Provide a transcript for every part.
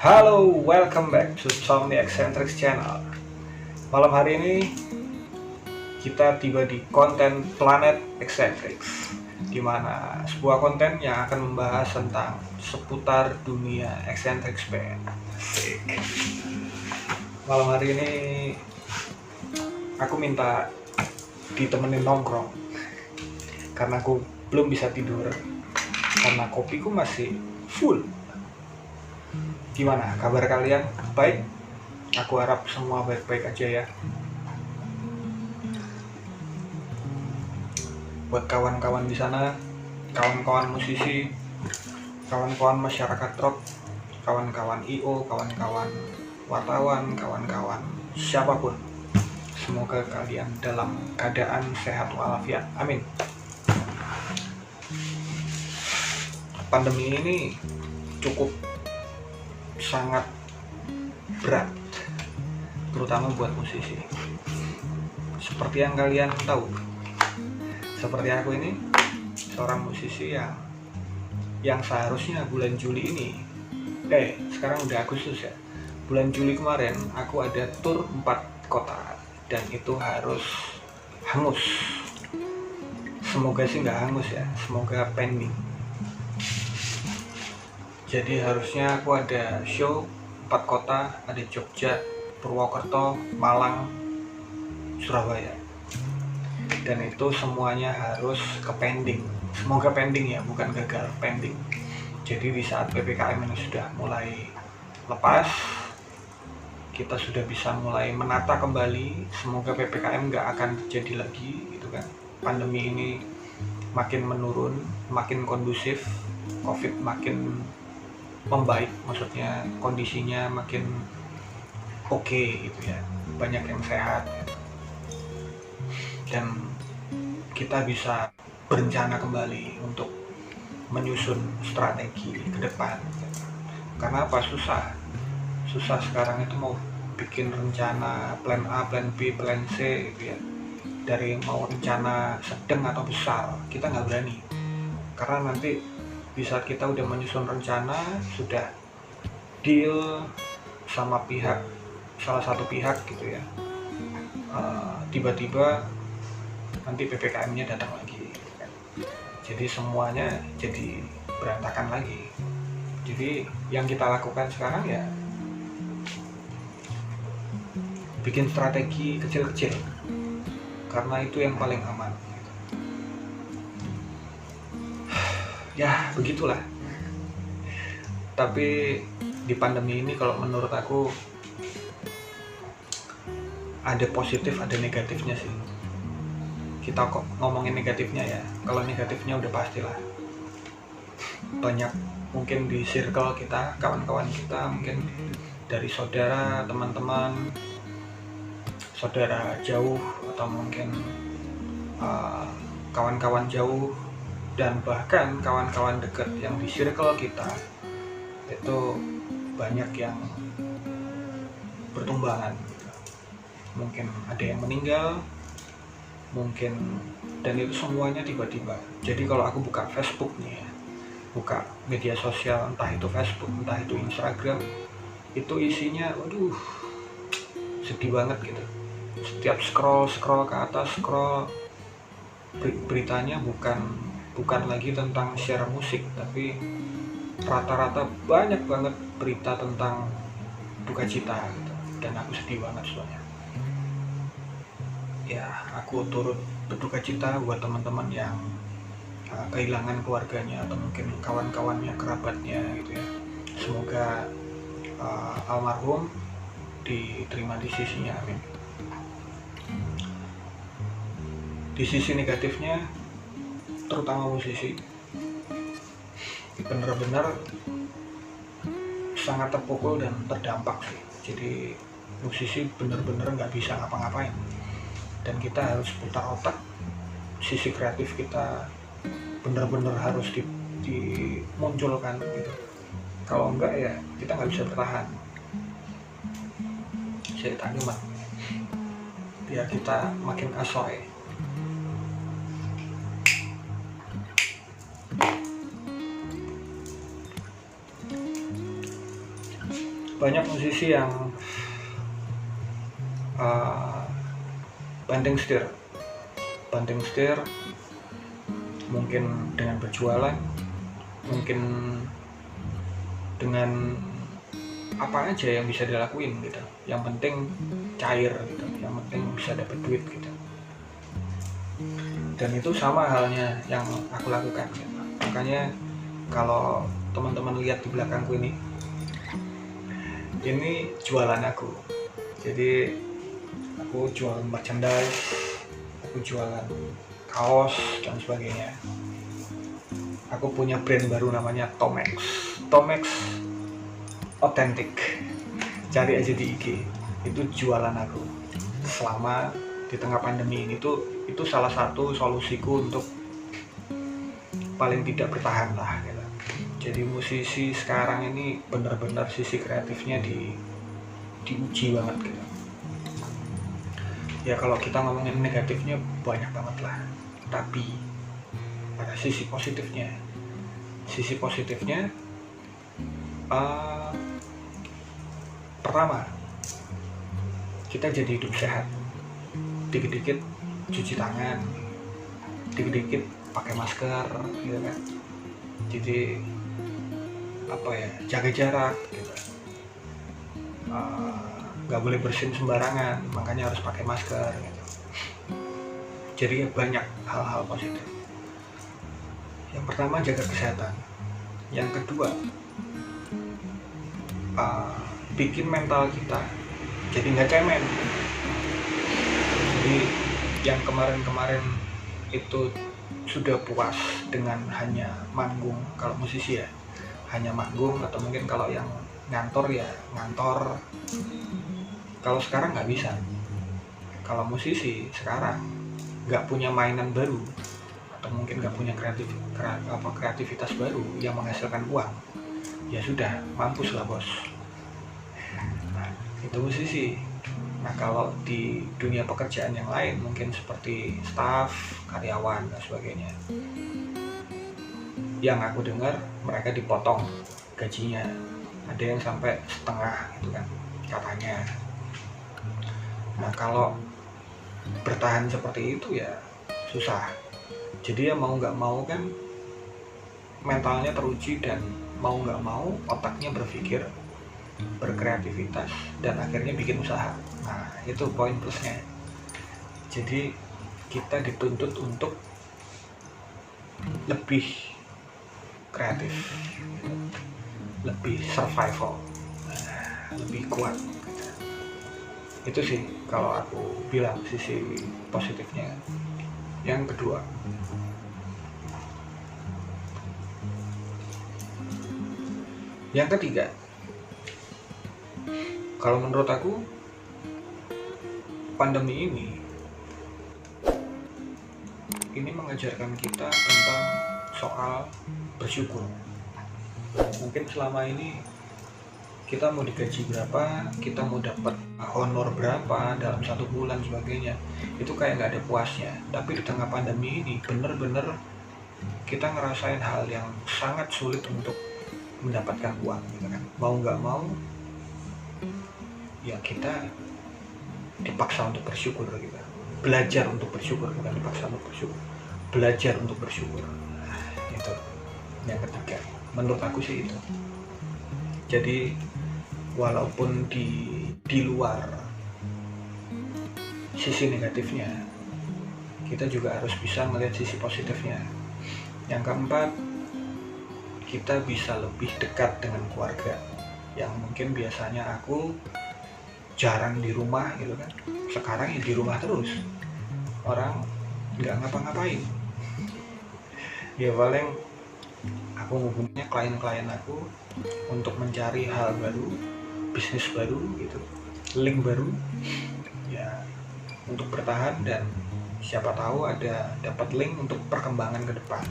Halo, welcome back to Tom the Eccentrics Channel. Malam hari ini kita tiba di konten Planet Eccentrics, di mana sebuah konten yang akan membahas tentang seputar dunia Eccentrics Band. Asik. Malam hari ini aku minta ditemenin nongkrong karena aku belum bisa tidur karena kopiku masih full. Gimana kabar kalian? Baik? Aku harap semua baik-baik aja ya. Buat kawan-kawan di sana, kawan-kawan musisi, kawan-kawan masyarakat rock, kawan-kawan IO, kawan-kawan wartawan, kawan-kawan siapapun, semoga kalian dalam keadaan sehat walafiat. Amin. Pandemi ini cukup sangat berat, terutama buat musisi. Seperti yang kalian tahu, seperti aku ini seorang musisi yang seharusnya bulan Juli ini, sekarang udah Agustus ya. Bulan Juli kemarin aku ada tur 4 kota dan itu harus hangus. Semoga sih nggak hangus ya, semoga pending. Jadi harusnya aku ada show 4 kota, ada Jogja, Purwokerto, Malang, Surabaya. Dan itu semuanya harus ke pending. Semoga pending ya, bukan gagal, pending. Jadi di saat PPKM ini sudah mulai lepas, kita sudah bisa mulai menata kembali. Semoga PPKM nggak akan terjadi lagi gitu kan. Pandemi ini makin menurun, makin kondusif, COVID makin membaik, maksudnya kondisinya makin oke gitu ya, banyak yang sehat dan kita bisa berencana kembali untuk menyusun strategi ke depan. Karena apa? Susah sekarang itu mau bikin rencana plan A, plan B, plan C gitu ya. Dari mau rencana sedang atau besar kita nggak berani, karena nanti di saat kita udah menyusun rencana, sudah deal sama salah satu pihak gitu ya, tiba-tiba nanti PPKM-nya datang lagi gitu kan. Jadi semuanya jadi berantakan lagi. Jadi yang kita lakukan sekarang ya bikin strategi kecil-kecil, karena itu yang paling aman. Ya begitulah. Tapi di pandemi ini kalau menurut aku ada positif ada negatifnya sih. Kita kok ngomongin negatifnya ya, kalau negatifnya udah pastilah banyak, mungkin di circle kita, kawan-kawan kita, mungkin dari saudara, teman-teman, saudara jauh, atau mungkin kawan-kawan jauh, dan bahkan kawan-kawan dekat yang di circle kita itu banyak yang bertumbangan. Mungkin ada yang meninggal, mungkin, dan itu semuanya tiba-tiba. Jadi kalau aku buka Facebook nih ya, buka media sosial, entah itu Facebook, entah itu Instagram, itu isinya waduh sedih banget gitu. Setiap scroll ke atas, beritanya bukan lagi tentang share musik, tapi rata-rata banyak banget berita tentang duka cita gitu. Dan aku sedih banget soalnya. Ya, aku turut berduka cita buat teman-teman yang kehilangan keluarganya atau mungkin kawan-kawannya, kerabatnya gitu ya. Semoga almarhum diterima di sisinya, amin. Di sisi negatifnya, terutama musisi, benar-benar sangat terpukul dan terdampak sih. Jadi musisi benar-benar nggak bisa ngapa-ngapain, dan kita harus putar otak. Sisi kreatif kita benar-benar harus dimunculkan gitu. Kalau enggak ya kita nggak bisa bertahan. Saya tanya mah biar kita makin asoy. banyak musisi yang banting setir mungkin dengan berjualan, mungkin dengan apa aja yang bisa dilakuin gitu, yang penting cair gitu, yang penting bisa dapat duit gitu. Dan itu sama halnya yang aku lakukan gitu. Makanya kalau teman-teman lihat di belakangku ini jualan aku. Jadi aku jualan merchandise, aku jualan kaos dan sebagainya. Aku punya brand baru namanya Tomex Authentic. Cari aja di IG. Itu jualan aku selama di tengah pandemi ini. Itu salah satu solusiku untuk paling tidak bertahan lah gitu. Jadi musisi sekarang ini benar-benar sisi kreatifnya diuji banget gitu. Ya kalau kita ngomongin negatifnya banyak banget lah, tapi ada sisi positifnya. Pertama, kita jadi hidup sehat. Dikit-dikit cuci tangan, dikit-dikit pakai masker gitu kan. Jadi jaga jarak gitu. Nggak boleh bersin sembarangan, makanya harus pakai masker gitu. Jadi banyak hal-hal positif. Yang pertama, jaga kesehatan. Yang kedua, bikin mental kita jadi nggak cemen. Jadi yang kemarin itu sudah puas dengan hanya manggung, kalau musisi ya hanya manggung, atau mungkin kalau yang ngantor ya ngantor. Kalau sekarang nggak bisa. Kalau musisi sekarang nggak punya mainan baru, atau mungkin nggak punya kreativitas baru yang menghasilkan uang, ya sudah, mampus lah bos. Nah, itu musisi. Nah, kalau di dunia pekerjaan yang lain, mungkin seperti staf, karyawan, dan sebagainya, yang aku dengar mereka dipotong gajinya. Ada yang sampai setengah gitu kan katanya. Nah, kalau bertahan seperti itu ya susah. Jadi ya mau nggak mau kan mentalnya teruji, dan mau nggak mau otaknya berpikir, berkreativitas, dan akhirnya bikin usaha. Nah, itu poin plusnya. Jadi kita dituntut untuk lebih kreatif, lebih survival, lebih kuat. Itu sih kalau aku bilang sisi positifnya. Yang kedua, yang ketiga, kalau menurut aku pandemi ini mengajarkan kita tentang soal bersyukur. Mungkin selama ini kita mau digaji berapa, kita mau dapat honor berapa dalam 1 bulan sebagainya, itu kayak nggak ada puasnya. Tapi di tengah pandemi ini bener-bener kita ngerasain hal yang sangat sulit untuk mendapatkan uang gitu kan. Mau nggak mau ya kita dipaksa untuk bersyukur gitu. Belajar untuk bersyukur, bukan dipaksa untuk bersyukur. Belajar untuk bersyukur. Itu yang ketiga. Menurut aku sih itu. Jadi walaupun di luar sisi negatifnya, kita juga harus bisa melihat sisi positifnya. Yang keempat, kita bisa lebih dekat dengan keluarga yang mungkin biasanya aku jarang di rumah gitu kan. Sekarang ya di rumah terus, orang nggak ngapa-ngapain. Ya paling aku hubunginya klien-klien aku untuk mencari hal baru, bisnis baru gitu, link baru ya, untuk bertahan, dan siapa tahu ada dapat link untuk perkembangan ke depan.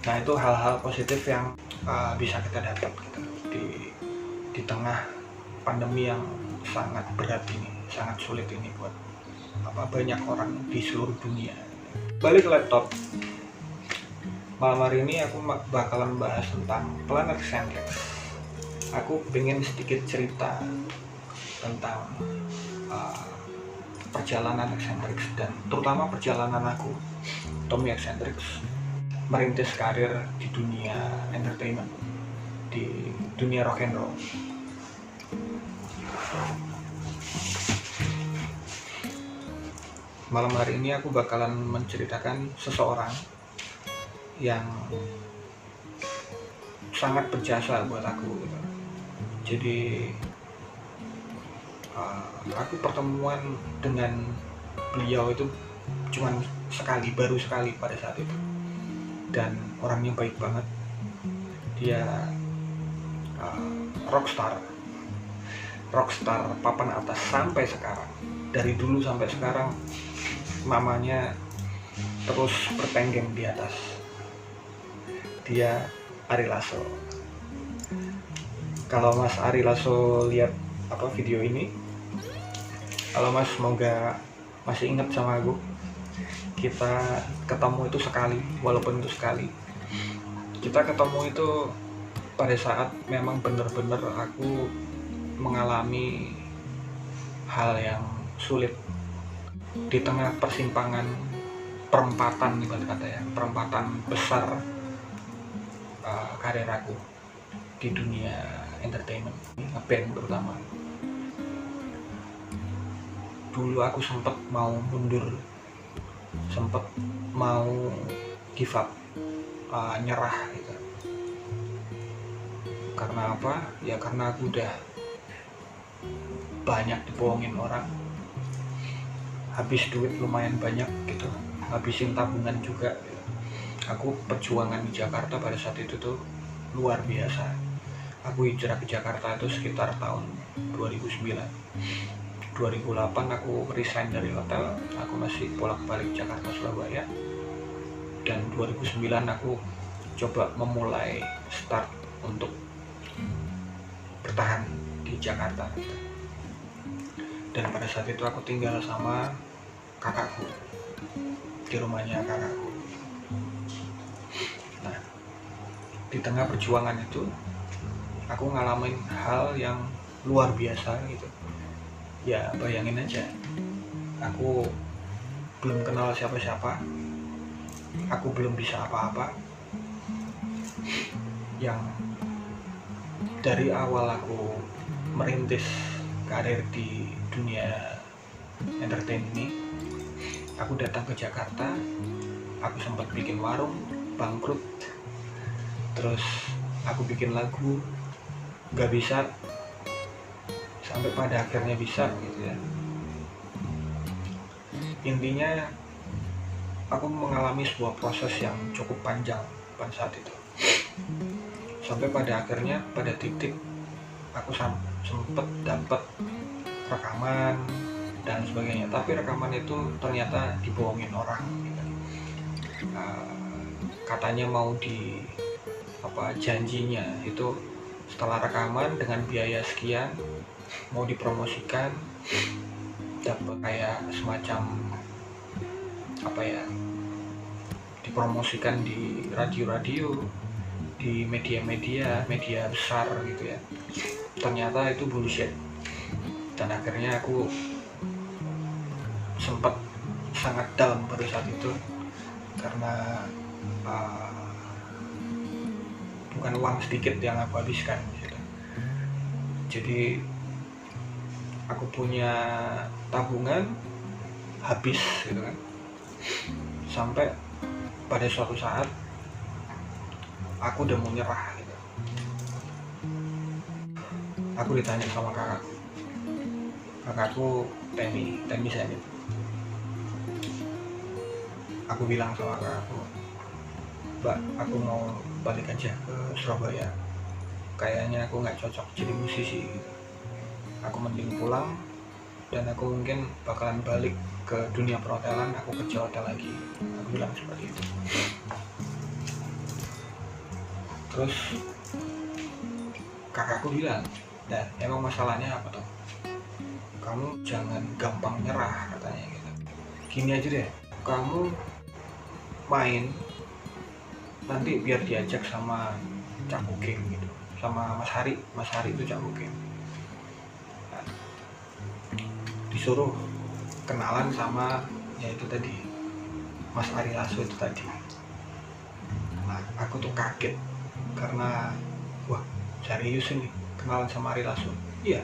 Nah, itu hal-hal positif yang bisa kita dapat gitu, di tengah pandemi yang sangat berat ini, sangat sulit ini buat banyak orang di seluruh dunia. Balik ke laptop. Malam hari ini aku bakalan bahas tentang Planet Xenrix. Aku pengen sedikit cerita tentang uh, perjalanan Xenrix dan terutama perjalanan aku, Tommy Xenrix, merintis karir di dunia entertainment, di dunia rock and roll. Malam hari ini aku bakalan menceritakan seseorang yang sangat berjasa buat aku gitu. Jadi aku pertemuan dengan beliau itu cuman baru sekali pada saat itu, dan orangnya baik banget. Dia rockstar papan atas sampai sekarang. Dari dulu sampai sekarang namanya terus bertenggeng di atas. Dia Ari Lasso. Kalau Mas Ari Lasso lihat video ini, kalau Mas semoga masih ingat sama aku. Kita ketemu itu sekali, walaupun itu sekali. Kita ketemu itu pada saat memang benar-benar aku mengalami hal yang sulit di tengah persimpangan perempatan, ibarat kata ya, perempatan besar karir aku di dunia entertainment, ngeband terutama. Dulu aku sempat mau mundur, sempat mau give up, nyerah gitu. Karena apa? Ya karena aku udah banyak dibohongin orang, habis duit lumayan banyak gitu, habisin tabungan juga gitu. Aku perjuangan di Jakarta pada saat itu tuh luar biasa. Aku hijrah ke Jakarta itu sekitar tahun 2009. 2008 aku resign dari hotel, aku masih bolak-balik Jakarta Surabaya. Dan 2009 aku coba memulai start untuk bertahan di Jakarta gitu. Dan pada saat itu aku tinggal sama kakakku, di rumahnya kakakku. Nah, di tengah perjuangan itu aku ngalamin hal yang luar biasa gitu. Ya bayangin aja, aku belum kenal siapa-siapa, aku belum bisa apa-apa. Yang dari awal aku merintis karir di dunia entertain ini, aku datang ke Jakarta, aku sempat bikin warung, bangkrut. Terus aku bikin lagu, gak bisa, sampai pada akhirnya bisa gitu ya. Intinya aku mengalami sebuah proses yang cukup panjang pada saat itu, sampai pada akhirnya pada titik aku sempet dapat rekaman dan sebagainya, tapi rekaman itu ternyata dibohongin orang gitu. Katanya mau janjinya itu setelah rekaman dengan biaya sekian mau dipromosikan, dapat kayak semacam dipromosikan di radio-radio, di media besar gitu ya. Ternyata itu bullshit. Dan akhirnya aku sempat sangat down pada saat itu, karena bukan uang sedikit yang aku habiskan gitu. Jadi aku punya tabungan habis gitu kan, sampai pada suatu saat aku udah mau nyerah gitu. Aku ditanya sama kakakku Temi Senit. Aku bilang sama kakakku, Mbak, aku mau balik aja ke Surabaya, kayaknya aku nggak cocok jadi musisi gitu. Aku mending pulang, dan aku mungkin bakalan balik ke dunia perhotelan, aku kerja hotel lagi. Aku bilang seperti itu. Terus kakakku bilang, dan emang masalahnya apa tuh? Kamu jangan gampang nyerah, katanya gitu. Gini aja deh, kamu main nanti biar diajak sama Cak Bugeng gitu, sama Mas Hari itu Cak Bugeng. Nah, disuruh kenalan sama ya itu tadi Mas Ari Lasso itu tadi. Nah, aku tuh kaget karena wah serius ini kenalan sama Ari Lasso. Iya,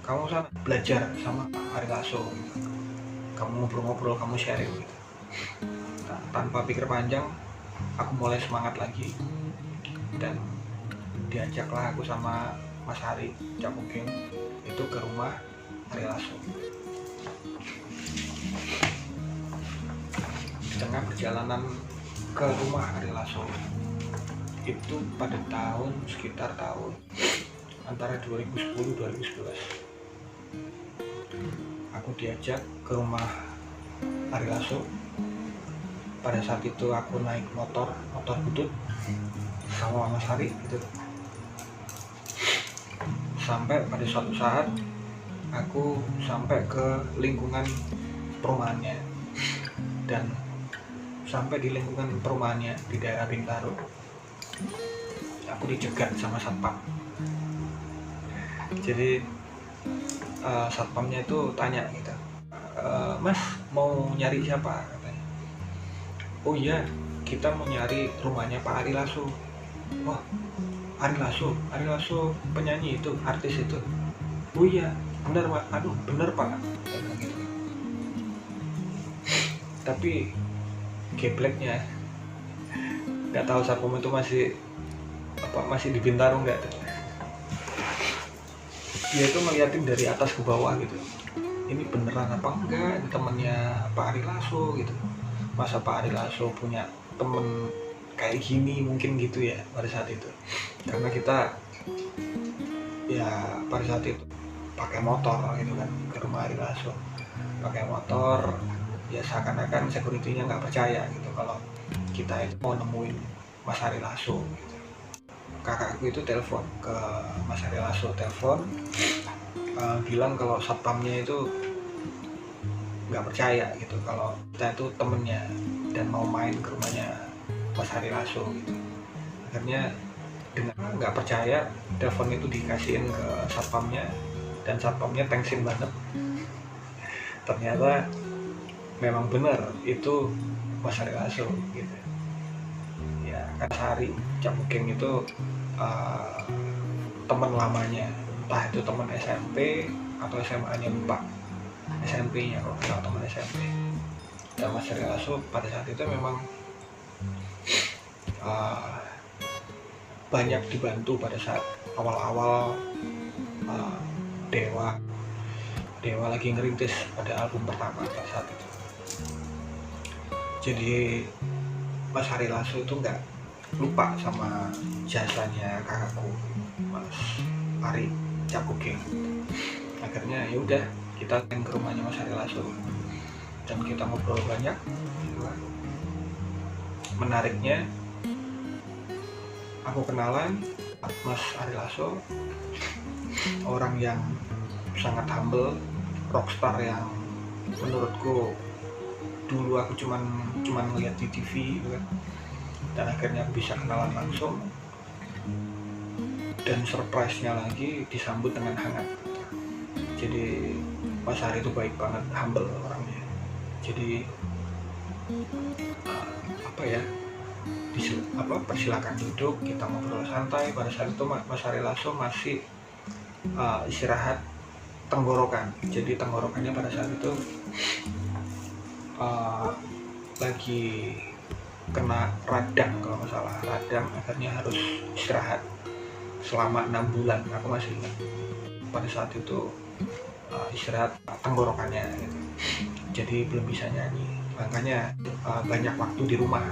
kamu sana belajar sama Ari Lasso gitu. Kamu ngobrol-ngobrol, kamu sharing gitu. Nah, tanpa pikir panjang aku mulai semangat lagi dan diajaklah aku sama Mas Hari Cak Bugeng itu ke rumah Ari Lasso. Di tengah perjalanan ke rumah Ari Lasso itu pada sekitar tahun antara 2010-2011 aku diajak ke rumah Ari Lasso. Pada saat itu aku naik motor butut sama Mas Hari gitu. Sampai pada suatu saat aku sampai ke lingkungan perumahannya, dan sampai di lingkungan perumahannya di daerah Bintaro aku dicegat sama satpam. Jadi satpamnya itu tanya gitu, Mas mau nyari siapa katanya. Oh iya, kita mau nyari rumahnya Pak Ari Lasso. Wah, Ari Lasso penyanyi itu, artis itu. Oh iya, benar Pak. Aduh, benar Pak. Gitu. Tapi gebleknya nggak tahu satpam itu masih di Bintaro nggak. Dia itu ngeliatin dari atas ke bawah gitu, ini beneran apa enggak, ini temennya Pak Ari Lasso gitu. Masa Pak Ari Lasso punya temen kayak gini, mungkin gitu ya pada saat itu. Karena kita ya pada saat itu pakai motor gitu kan ke rumah Ari Lasso, pakai motor ya seakan-akan security-nya nggak percaya gitu kalau kita itu mau nemuin Mas Ari Lasso gitu. Kakakku itu telepon ke Mas Ari Lasso, bilang kalau satpamnya itu nggak percaya gitu kalau kita itu temennya dan mau main ke rumahnya Mas Ari Lasso gitu. Akhirnya dengan nggak percaya, telepon itu dikasihin ke satpamnya dan satpamnya tensin banget. Ternyata memang benar itu Mas Ari Lasso gitu ya. Kan Hari Cak Bugeng itu teman lamanya, entah itu teman SMP atau SMA-nya, lupa. SMP-nya kalau nggak, teman SMP. Dan Mas Ari Lasso pada saat itu memang banyak dibantu pada saat awal-awal Dewa lagi ngerintis pada album pertama pada saat itu. Jadi Mas Ari Lasso itu nggak lupa sama jasanya kakakku Mas Ari Cak Bugeng. Akhirnya ya udah, kita ke rumahnya Mas Ari Lasso dan kita ngobrol banyak. Menariknya aku kenalan Mas Ari Lasso, orang yang sangat humble, rockstar yang menurutku dulu aku cuman ngeliat di TV gitu kan. Dan akhirnya aku bisa kenalan langsung, dan surprise-nya lagi disambut dengan hangat. Jadi Mas Ari itu baik banget, humble orangnya. Jadi persilakan duduk, kita ngobrol santai. Pada saat itu Mas Ari Lasso masih istirahat tenggorokan. Jadi tenggorokannya pada saat itu lagi kena radang, kalau nggak salah radang, akhirnya harus istirahat selama 6 bulan. Aku masih ingat pada saat itu istirahat tenggorokannya gitu. Jadi belum bisa nyanyi, makanya banyak waktu di rumah,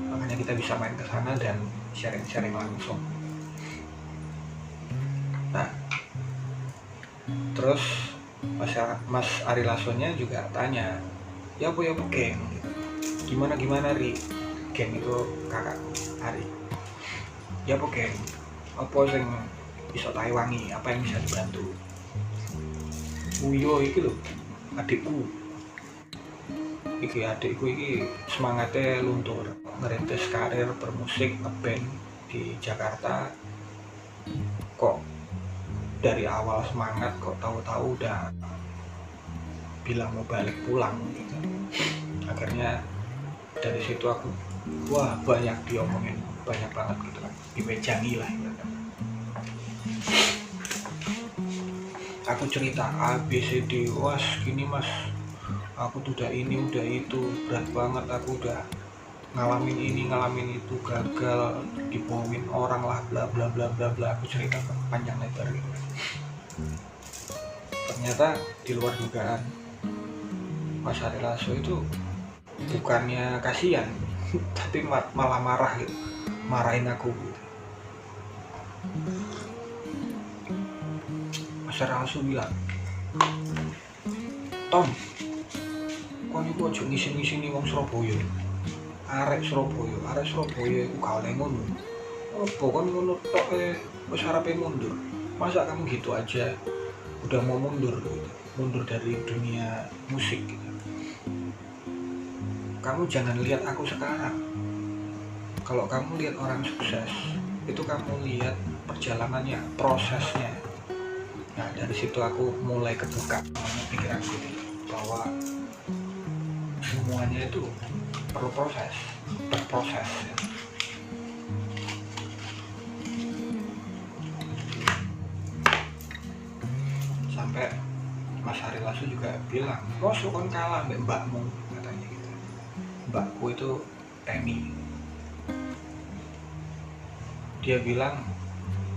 makanya kita bisa main ke sana dan sharing langsung. Nah, terus Mas Ari Lasso-nya juga tanya, ya Bu Geng, gimana Ri? Geng itu kakakku Ari. Ya Bu Geng, apa sing bisa taiwangi, apa yang bisa dibantu? Uyo iki lho, adikku. iki adikku iki semangatnya luntur ngerintis karir bermusik ngeband di Jakarta. Kok dari awal semangat kok tahu-tahu udah bilang mau balik pulang gitu. Akhirnya dari situ aku wah banyak diomongin, banyak banget gitu kan, diwejangi lah gitu kan. Aku cerita A B C D, was gini mas, aku tuh udah ini udah itu, berat banget, aku udah ngalamin ini ngalamin itu, gagal, dibohongin orang lah, bla bla bla bla bla. Aku cerita panjang lebar gitu. Ternyata di luar dugaan Mas Ari Lasso itu bukannya kasihan tapi malah marah gitu, marahin aku gitu. Mas Ari Lasso bilang, Tom, kon iku aja ngisi-ngisini wong Surabaya. Arek Surabaya iku gak oleh ngono. Opo kon ngono tok wis arepe mundur. Masa kamu gitu aja udah mau mundur gitu. Mundur dari dunia musik gitu. Kamu jangan lihat aku sekarang. Kalau kamu lihat orang sukses, itu kamu lihat perjalanannya, prosesnya. Nah dari situ aku mulai kebuka pikiranku bahwa semuanya itu perlu berproses ya. Sampai Mas Ari Lasso juga bilang, "Mosok kon kalah mbak mbakmu," katanya gitu. Mbakku itu Temi. Dia bilang,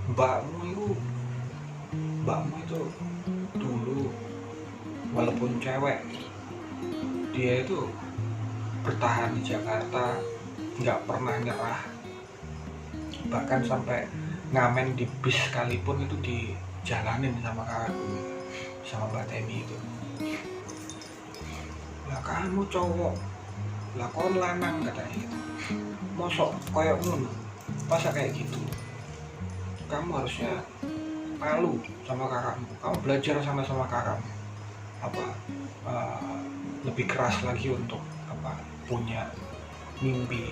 mbakmu itu dulu walaupun cewek, dia itu bertahan di Jakarta, nggak pernah nyerah, bahkan sampai ngamen di bis sekalipun itu dijalanin sama kakakku, sama Mbak Temi itu. Lah kamu cowok, lah kon lanang katanya gitu, mosok koyok ngono, masa kayak gitu, kamu harusnya malu sama kakakmu, kamu belajar sama kakakmu, lebih keras lagi untuk punya mimpi.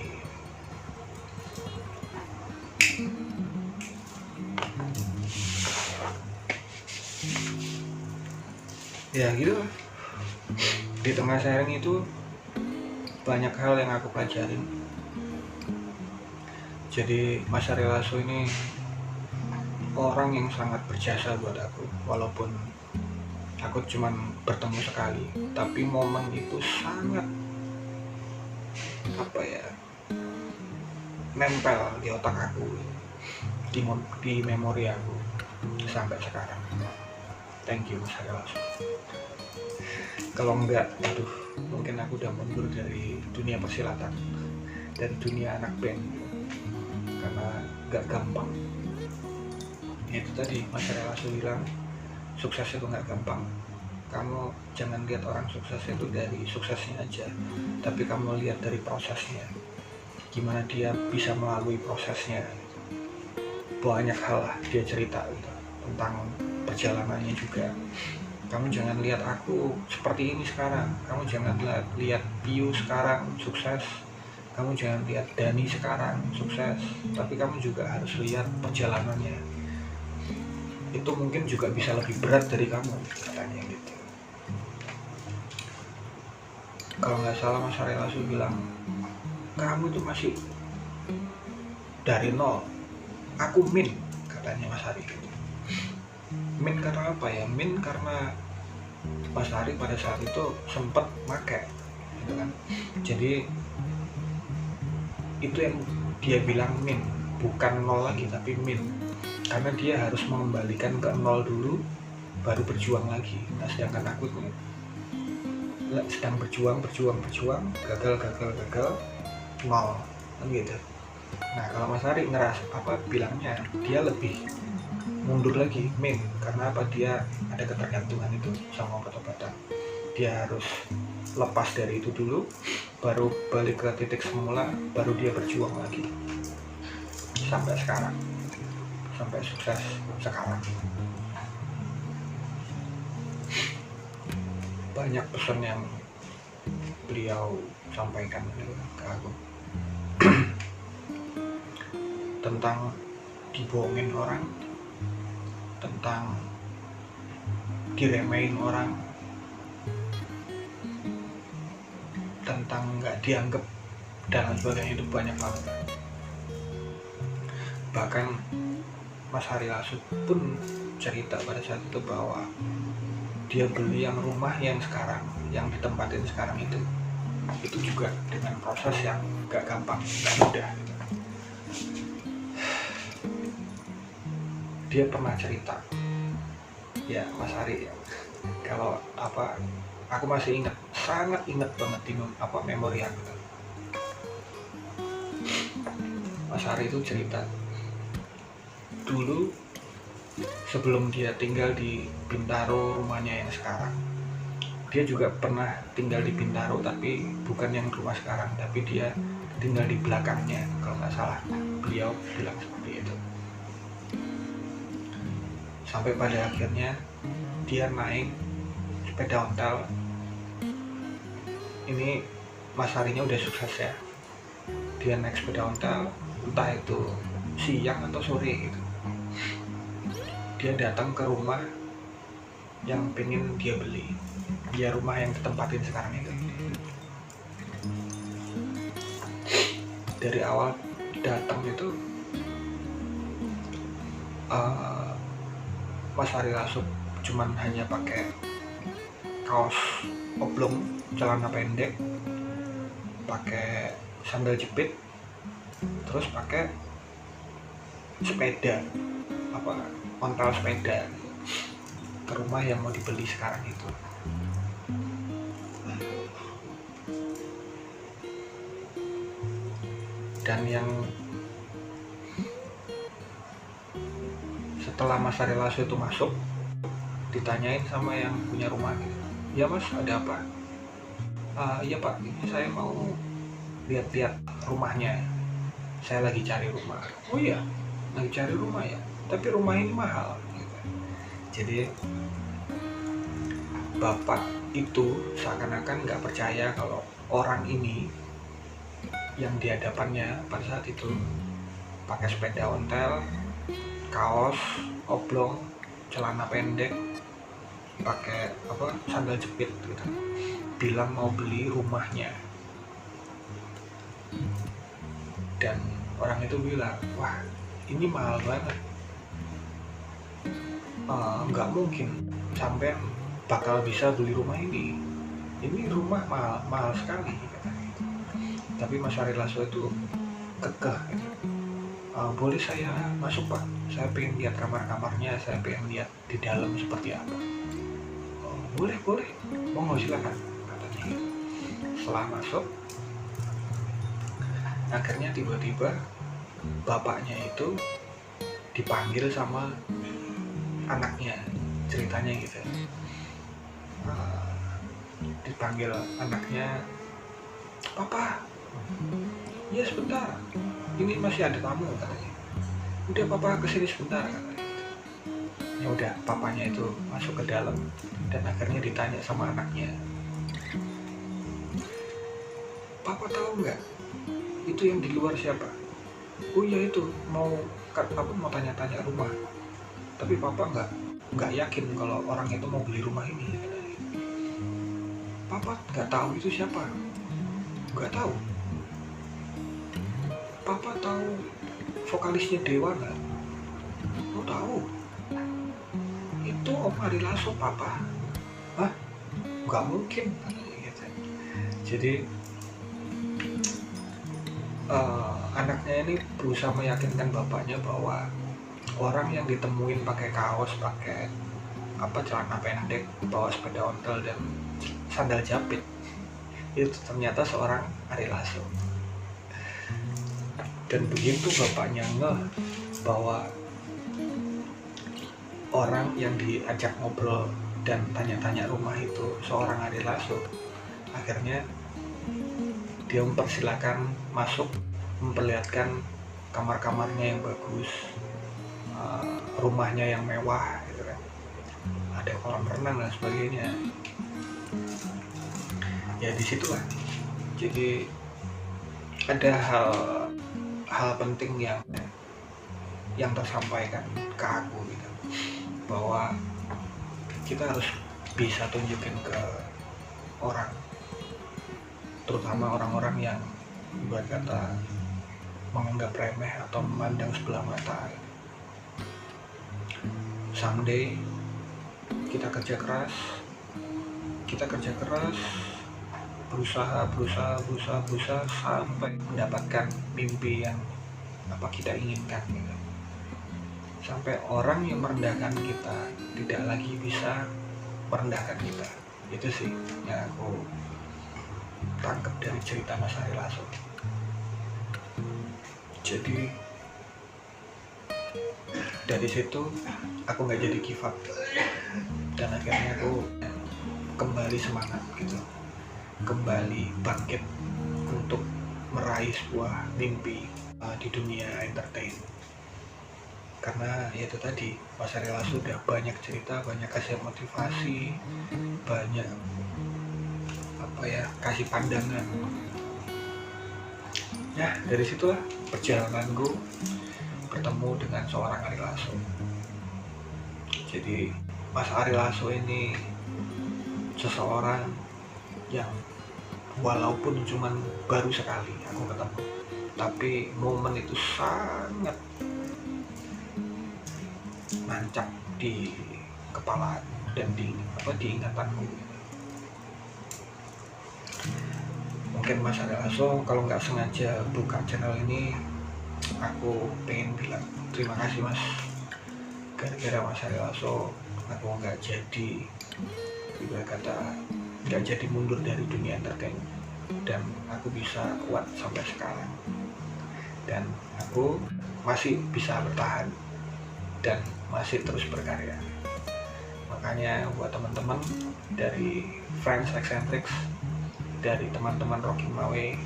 Ya gitu. Di tengah sharing itu banyak hal yang aku pelajarin. Jadi Mas Ari Lasso ini orang yang sangat berjasa buat aku, walaupun aku cuman bertemu sekali, tapi momen itu sangat nempel di otak aku, di memori aku sampai sekarang. Thank you Mas Ari Lasso. Kalau enggak, mungkin aku udah mundur dari dunia persilatan dan dunia anak band, karena gak gampang. Itu tadi Mas Ari Lasso bilang, sukses itu gak gampang. Kamu jangan lihat orang sukses itu dari suksesnya aja, tapi kamu lihat dari prosesnya, gimana dia bisa melalui prosesnya. Banyak hal lah dia cerita gitu, tentang perjalanannya juga. Kamu jangan lihat aku seperti ini sekarang, kamu jangan lihat Piu sekarang sukses, kamu jangan lihat Dani sekarang sukses, tapi kamu juga harus lihat perjalanannya. Itu mungkin juga bisa lebih berat dari kamu, katanya gitu. Kalau nggak salah Mas Ari Lasso bilang, kamu itu masih dari nol, aku min, katanya Mas Ari gitu. Min karena apa ya? Min karena Mas Ari pada saat itu sempat make gitu kan. Jadi itu yang dia bilang min, bukan nol lagi tapi min, karena dia harus mengembalikan ke nol dulu baru berjuang lagi. Nah sedangkan aku tuh sedang berjuang, gagal, nol kan gitu. Nah kalau Mas Ari bilangnya dia lebih mundur lagi, min, karena apa? Dia ada ketergantungan itu sama obat-obatan. Dia harus lepas dari itu dulu, baru balik ke titik semula, baru dia berjuang lagi sampai sekarang, sampai sukses sekarang. Banyak pesan yang beliau sampaikan ke aku tentang dibohongin orang, tentang diremehin orang, tentang nggak dianggap dan lain sebagainya. Itu banyak banget. Bahkan Mas Hari Lasut pun cerita pada saat itu bahwa dia beli yang rumah yang sekarang, yang ditempatin sekarang itu juga dengan proses yang gak gampang, gak mudah. Dia pernah cerita, ya Mas Hari, kalau aku masih ingat, sangat ingat banget di memori aku. Mas Hari itu cerita dulu sebelum dia tinggal di Bintaro, rumahnya yang sekarang, dia juga pernah tinggal di Bintaro, tapi bukan yang rumah sekarang, tapi dia tinggal di belakangnya kalau nggak salah. Beliau bilang seperti itu. Sampai pada akhirnya dia naik sepeda ontel. Ini Mas Harinya udah sukses ya. Dia naik sepeda ontel, entah itu siang atau sore gitu. Dia datang ke rumah yang pengen dia beli, ya rumah yang ditempatin sekarang itu. Dari awal datang itu Mas Hari Lasut cuman hanya pakai kaos oblong, celana pendek, pakai sandal jepit, terus pakai sepeda, ontel sepeda ke rumah yang mau dibeli sekarang itu. Dan yang setelah Mas Hari Lasut itu masuk, ditanyain sama yang punya rumah gitu, ya Mas, ada apa? Iya Pak, ini saya mau lihat-lihat rumahnya, saya lagi cari rumah. Oh iya, lagi cari rumah ya, tapi rumah ini mahal gitu. Jadi bapak itu seakan-akan nggak percaya kalau orang ini yang di hadapannya pada saat itu pakai sepeda ontel, kaos oblong, celana pendek, pakai sandal jepit gitu, bilang mau beli rumahnya. Dan orang itu bilang, wah ini mahal banget, nggak mungkin sampai bakal bisa beli rumah ini rumah mahal sekali katanya. Tapi Mas Hari Lasut itu kekeh gitu. Boleh saya masuk Pak, saya pengen lihat kamar-kamarnya, saya pengen lihat di dalam seperti apa. Boleh, monggo silakan katanya. Setelah masuk, akhirnya tiba-tiba bapaknya itu dipanggil sama anaknya, ceritanya gitu. Dipanggil anaknya, Papa, ya sebentar, ini masih ada tamu katanya. Udah Papa kesini sebentar katanya. Ya udah, papanya itu masuk ke dalam dan akhirnya ditanya sama anaknya, Papa tahu nggak itu yang di luar siapa? Oh iya, itu mau tanya-tanya rumah, tapi Papa nggak yakin kalau orang itu mau beli rumah ini katanya. Papa nggak tahu itu siapa? Nggak tahu. Papa tahu vokalisnya Dewa nggak? Oh tahu. Itu Om Hari Lasut Papa. Hah? Nggak mungkin gitu. Jadi anaknya ini berusaha meyakinkan bapaknya bahwa orang yang ditemuin pakai kaos, pakai celana pendek, bawa sepeda ontel dan sandal jepit itu ternyata seorang Hari Lasut. Dan begitu bapaknya ngeh bahwa orang yang diajak ngobrol dan tanya-tanya rumah itu seorang Hari Lasut, akhirnya dia mempersilahkan masuk, memperlihatkan kamar-kamarnya yang bagus, rumahnya yang mewah gitu kan, ada kolam renang dan sebagainya. ya disitulah. Jadi ada hal penting yang tersampaikan ke aku gitu, bahwa kita harus bisa tunjukin ke orang, terutama orang-orang yang berkata menganggap remeh atau memandang sebelah mata. Someday kita kerja keras, berusaha sampai mendapatkan mimpi yang apa kita inginkan gitu. Sampai orang yang merendahkan kita tidak lagi bisa merendahkan kita. Itu sih yang aku tangkap dari cerita Mas Ari Lasso. Jadi dari situ aku nggak jadi give up, dan akhirnya aku kembali semangat gitu, kembali bangkit untuk meraih sebuah mimpi di dunia entertain. Karena ya itu tadi, Mas Ari Lasso sudah banyak cerita, banyak kasih motivasi, banyak kasih pandangan. Ya dari situlah perjalananku bertemu dengan seorang Ari Lasso. Jadi Mas Ari Lasso ini seseorang yang walaupun cuman baru sekali aku ketemu, tapi momen itu sangat nancap di kepala dan di ingatanku. Mungkin Mas Ari Lasso kalau nggak sengaja buka channel ini, aku pengen bilang terima kasih Mas. Gara-gara Mas Ari Lasso aku nggak jadi mundur dari dunia entertain, dan aku bisa kuat sampai sekarang, dan aku masih bisa bertahan dan masih terus berkarya. Makanya buat teman-teman dari Friends Eccentrics, dari teman-teman Rocky Mawe,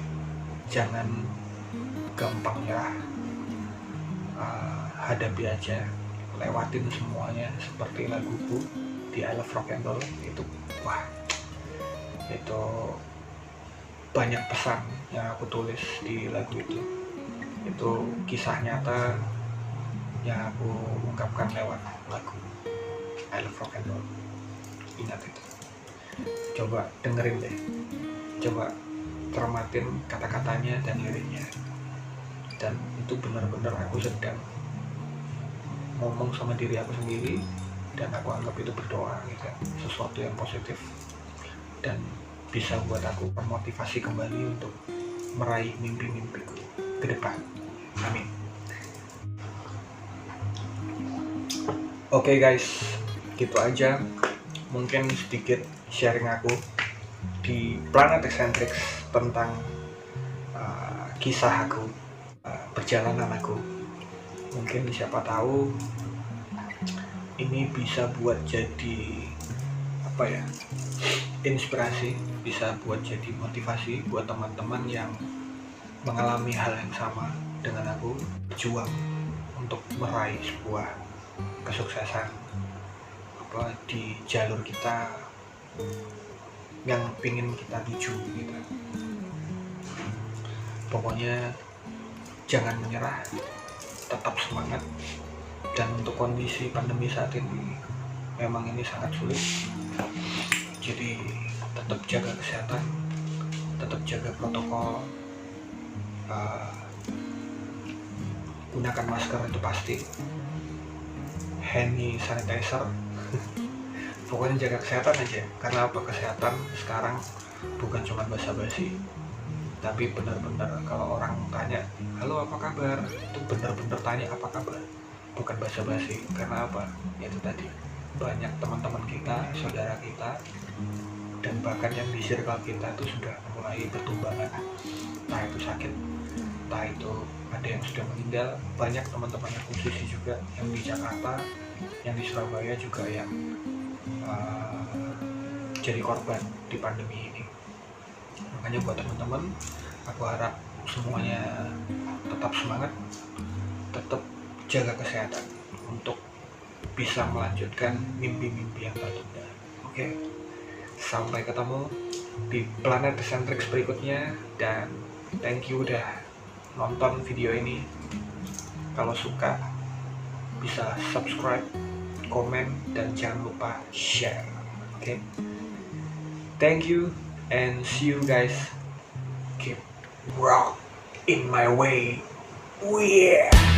jangan gampang nyerah. Hadapi aja, lewatin semuanya. Seperti laguku di I Love Rock and Roll itu, wah, itu banyak pesan yang aku tulis di lagu itu. Itu kisah nyata yang aku ungkapkan lewat lagu I Love Rock and Roll. Ingat itu, coba dengerin deh, coba cermatin kata-katanya dan liriknya. Dan itu benar-benar aku sedang ngomong sama diri aku sendiri, dan aku anggap itu berdoa gitu, sesuatu yang positif dan bisa buat aku termotivasi kembali untuk meraih mimpi-mimpiku ke depan. Amin. Oke guys, gitu aja mungkin sedikit sharing aku di Planet Eccentrics tentang kisah aku, perjalanan aku. Mungkin siapa tahu ini bisa buat jadi inspirasi, bisa buat jadi motivasi buat teman-teman yang mengalami hal yang sama dengan aku, berjuang untuk meraih sebuah kesuksesan di jalur kita yang pingin kita tuju gitu. Pokoknya jangan menyerah, tetap semangat. Dan untuk kondisi pandemi saat ini memang ini sangat sulit, jadi tetap jaga kesehatan, tetap jaga protokol, gunakan masker itu pasti, hand sanitizer. Pokoknya jaga kesehatan aja. Karena apa? Kesehatan sekarang bukan cuma basa-basi, tapi benar-benar kalau orang tanya halo apa kabar, itu benar-benar tanya apa kabar, bukan basa-basi. Karena apa? Itu tadi, banyak teman-teman kita, saudara kita, dan bahkan yang di circle kita itu sudah mulai bertumbangan, entah itu sakit, entah itu ada yang sudah meninggal. Banyak teman-teman yang musisi juga yang di Jakarta, yang di Surabaya juga yang jadi korban di pandemi ini. Makanya buat teman-teman, aku harap semuanya tetap semangat, tetap jaga kesehatan untuk bisa melanjutkan mimpi-mimpi yang tertunda. Oke, sampai ketemu di Planet Centrix berikutnya. Dan thank you udah nonton video ini. Kalau suka bisa subscribe, komen, dan jangan lupa share. Oke, thank you and see you guys. Keep rock in my way. Yeah.